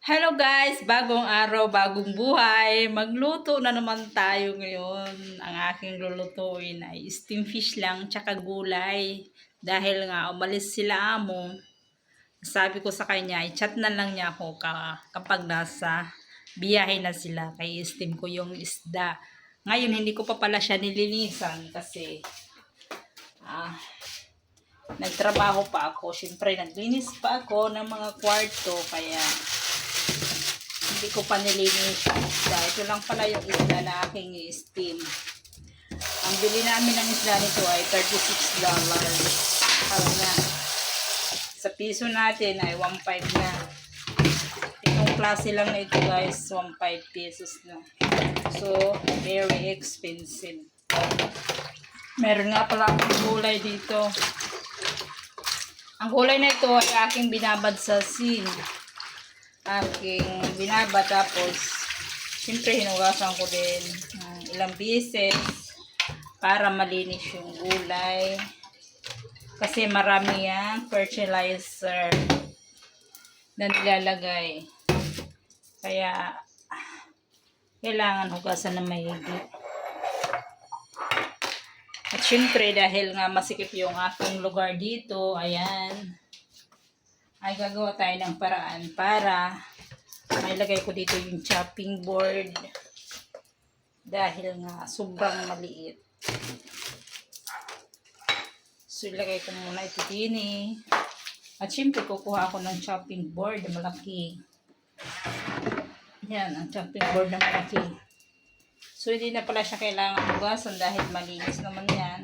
Hello guys! Bagong araw, bagong buhay. Magluto na naman tayo ngayon. Ang aking lulutuin ay steam fish lang tsaka gulay. Dahil nga umalis sila amo. Sabi ko sa kanya, i-chat na lang niya ako kapag nasa biyahe na sila. Kaya steam ko yung isda. Ngayon hindi ko pa pala siya nilinisan kasi nagtrabaho pa ako. Siyempre naglinis pa ako ng mga kwarto. Kaya hindi ko pa nilinisan isda. Ito lang pala yung isda na aking i-steam. Ang bili namin ng isda nito ay $36. Halaga. Sa piso natin ay 1.5 na. Itong klase lang na ito guys, 1.5 pesos na. So, very expensive. Meron nga pala akong gulay dito. Ang gulay na ito ay aking binabad sa sin. Aking binaba, tapos siyempre hinugasan ko din ilang beses para malinis yung gulay kasi marami yung fertilizer na nilalagay, kaya kailangan hugasan na maigi. At siyempre dahil nga masikip yung aking lugar dito, ayan, ay gagawa tayo ng paraan para mailagay ko dito yung chopping board dahil nga sobrang maliit. So ilagay ko muna ito din at syempre kukuha ako ng chopping board na malaki. Yan ang chopping board na malaki. So hindi na pala siya kailangan hugasan dahil malinis naman yan.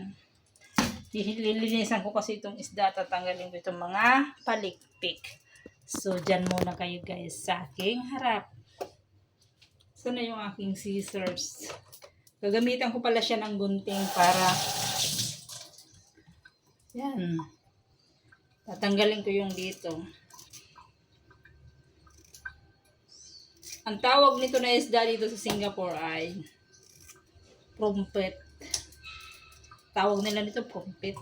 Lilinisan ko kasi itong isda, tatanggalin ko itong mga palikpik. So, dyan muna kayo guys sa aking harap. Sana yung aking scissors. Gagamitan ko pala siya ng gunting para yan. Tatanggalin ko yung dito. Ang tawag nito na isda dito sa Singapore ay prompet. Tawag nila nito prompet.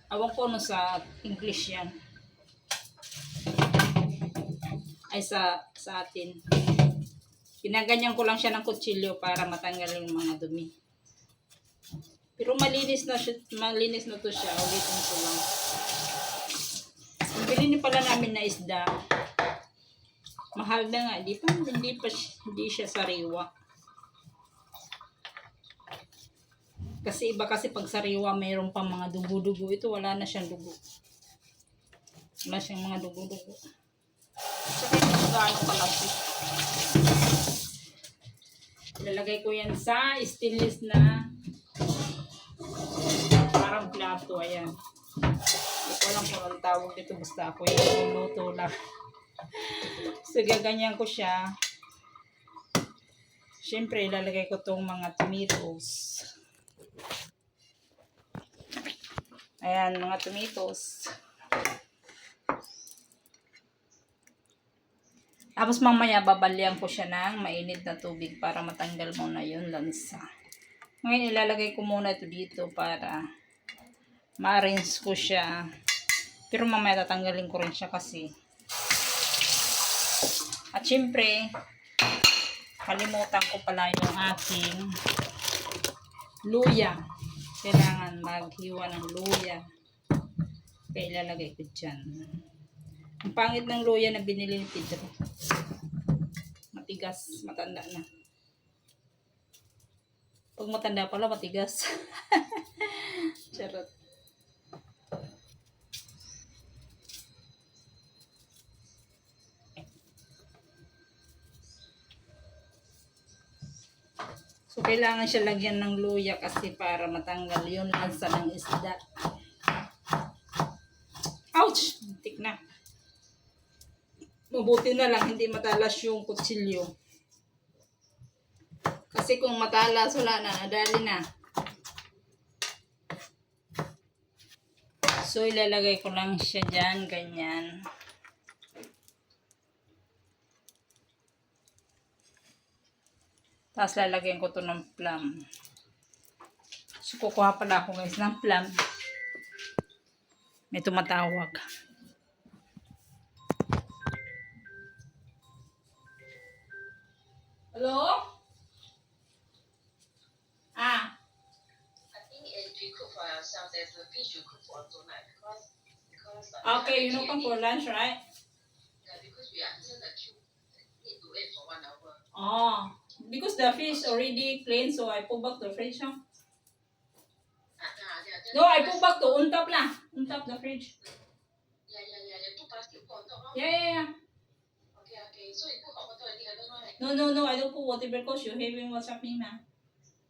Awang ko ano sa English yan. Ay sa atin. Ginaganyan ko lang siya ng kutsilyo para matanggal yung mga dumi. Pero malinis na to siya. Ulitin ko lang. Ang bilhin pala namin na isda. Mahal na nga. Hindi siya sariwa. Kasi iba kasi pag sariwa mayroon pang mga dugo-dugo. Ito wala na siyang dugo. Wala siyang mga dugo-dugo. Saka yung gaano kalaki. Ilalagay ko yan sa stainless na parang plato. Ayan. Hindi ko alam kung ang tawag dito. Basta ako yung luto lang. So gaganyan ko siya. Siyempre ilalagay ko tong mga tomatoes. Ayan, mga tomatoes. Tapos mamaya babalyan ko siya ng mainit na tubig para matanggal muna yung lansa. Ngayon ilalagay ko muna ito dito para ma-rinse ko siya. Pero mamaya tatanggalin ko rin siya kasi. At syempre, kalimutan ko pala yung aking luya. Kailangan maghiwa ng luya. Kaya ilalagay ko dyan. Ang pangit ng luya na binili ni Pedro. Matigas. Matanda na. Pag matanda pala, matigas. Charot. So, kailangan siya lagyan ng luya kasi para matanggal yung lansa ng isda. Ouch! Tik na. Mabuti na lang hindi matalas yung kutsilyo. Kasi kung matalas, wala na. Nadali na. So, ilalagay ko lang siya dyan. Ganyan. Tapos lalagyan ko to ng plum. So, kukuha pala ako guys ng plum. May tumatawag. Hello? Ah, I think if you cook for yourself, there's a fish you cook for tonight because okay, you know come for lunch, right? yeah, because we are here the queue need to wait for 1 hour. Oh, because the fish already clean, so I put back the fridge, huh? Yeah, No, I put back to on top lah. On top the fridge. yeah. You put basket on top, huh? Yeah. Okay. So you put hot water already, I don't know. Right? No, I don't put water because you having WhatsApp me, ma.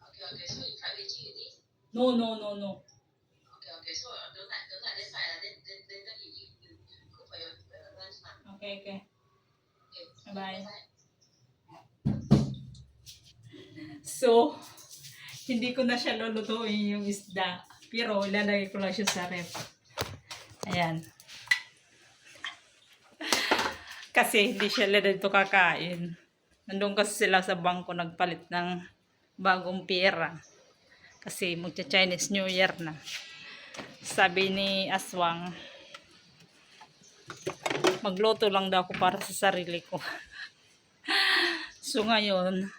Okay. So you fried veggie already? No. Okay. So don't like that side, then you cook for your lunch now. Okay. Okay. Bye. So, hindi ko na siya lulutuin yung isda. Pero ilalagay ko lang siya sa ref. Ayan. Kasi hindi siya dito kakain. Nandun kasi sila sa bangko nagpalit ng bagong pera. Kasi magcha-Chinese New Year na. Sabi ni Aswang, magluto lang daw ako para sa sarili ko. So ngayon,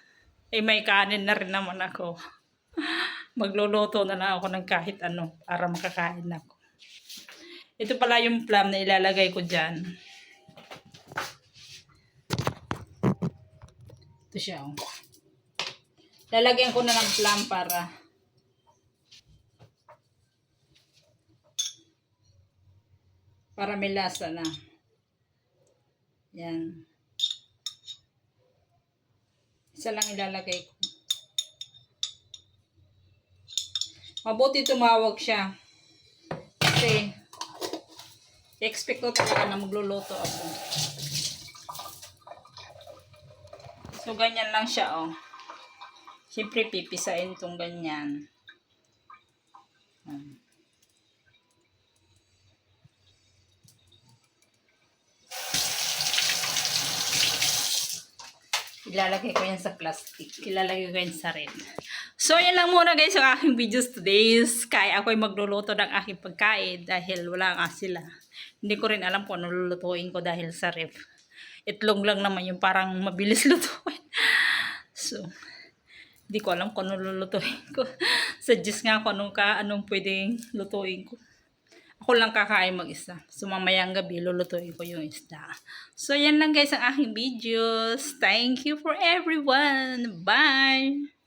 may kanin na rin naman ako. Magluluto na lang ako ng kahit ano para makakain ako. Ito pala yung plum na ilalagay ko dyan. Ito siya, oh. Lalagyan ko na ng plum para may lasa na. Yan. Isa lang ilalagay ko. Mabuti tumawag siya. Kasi, expect ko talaga na magluluto ako. So, ganyan lang siya, oh. Siyempre, pipisain itong ganyan. Ilalagay ko yan sa plastic. Ilalagay ko yan sa red. So, yan lang muna guys ang aking videos today. Kaya ako'y magluluto ng aking pagkain dahil wala nga sila. Hindi ko rin alam kung ano lulutuin ko dahil sa ref. Itlog lang naman yung parang mabilis lutuin. So, hindi ko alam kung ano lulutuin ko. Suggest nga kung anong pwedeng lutuin ko. Ako lang kakain mag-isa. So, mamayang gabi, lulutuin ko yung isda. So, yan lang guys ang aking videos. Thank you for everyone. Bye!